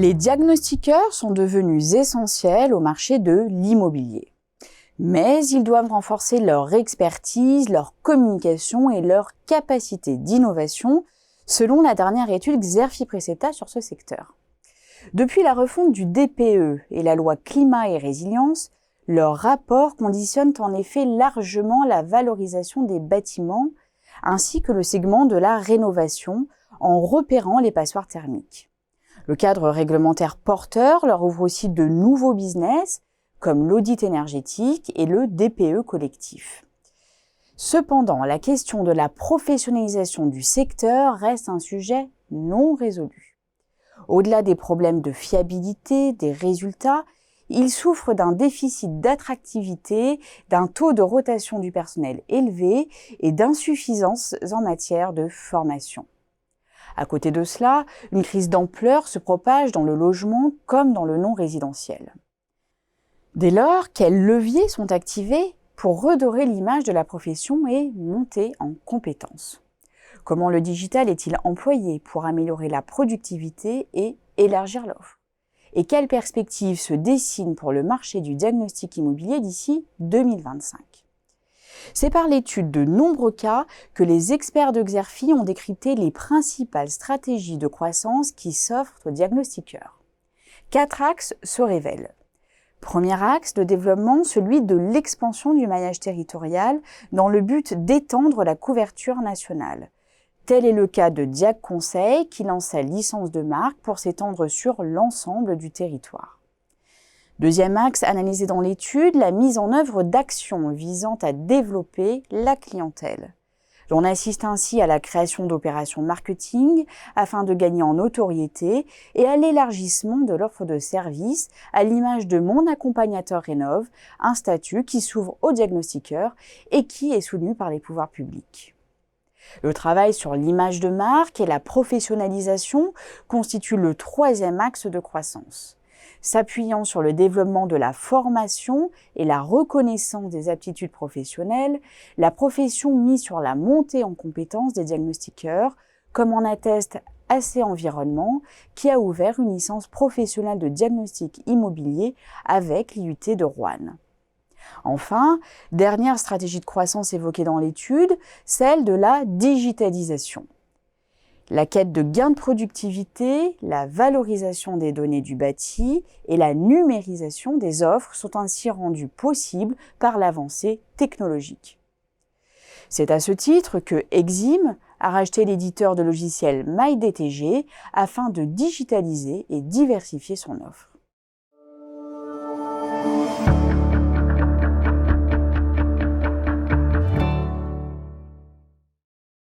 Les diagnostiqueurs sont devenus essentiels au marché de l'immobilier. Mais ils doivent renforcer leur expertise, leur communication et leur capacité d'innovation, selon la dernière étude Xerfi-Preceta sur ce secteur. Depuis la refonte du DPE et la loi Climat et Résilience, leurs rapports conditionnent en effet largement la valorisation des bâtiments ainsi que le segment de la rénovation en repérant les passoires thermiques. Le cadre réglementaire porteur leur ouvre aussi de nouveaux business comme l'audit énergétique et le DPE collectif. Cependant, la question de la professionnalisation du secteur reste un sujet non résolu. Au-delà des problèmes de fiabilité, des résultats, il souffre d'un déficit d'attractivité, d'un taux de rotation du personnel élevé et d'insuffisances en matière de formation. À côté de cela, une crise d'ampleur se propage dans le logement comme dans le non-résidentiel. Dès lors, quels leviers sont activés pour redorer l'image de la profession et monter en compétences? Comment le digital est-il employé pour améliorer la productivité et élargir l'offre? Et quelles perspectives se dessinent pour le marché du diagnostic immobilier d'ici 2025? C'est par l'étude de nombreux cas que les experts de Xerfi ont décrypté les principales stratégies de croissance qui s'offrent aux diagnostiqueurs. 4 axes se révèlent. Premier axe de développement, celui de l'expansion du maillage territorial dans le but d'étendre la couverture nationale. Tel est le cas de Diag Conseil qui lance sa licence de marque pour s'étendre sur l'ensemble du territoire. Deuxième axe analysé dans l'étude, la mise en œuvre d'actions visant à développer la clientèle. On assiste ainsi à la création d'opérations marketing afin de gagner en notoriété et à l'élargissement de l'offre de services à l'image de Mon Accompagnateur Rénov, un statut qui s'ouvre aux diagnostiqueurs et qui est soutenu par les pouvoirs publics. Le travail sur l'image de marque et la professionnalisation constitue le troisième axe de croissance. S'appuyant sur le développement de la formation et la reconnaissance des aptitudes professionnelles, la profession mise sur la montée en compétences des diagnostiqueurs, comme en atteste AC Environnement, qui a ouvert une licence professionnelle de diagnostic immobilier avec l'IUT de Roanne. Enfin, dernière stratégie de croissance évoquée dans l'étude, celle de la digitalisation. La quête de gains de productivité, la valorisation des données du bâti et la numérisation des offres sont ainsi rendues possibles par l'avancée technologique. C'est à ce titre que Exim a racheté l'éditeur de logiciels MyDTG afin de digitaliser et diversifier son offre.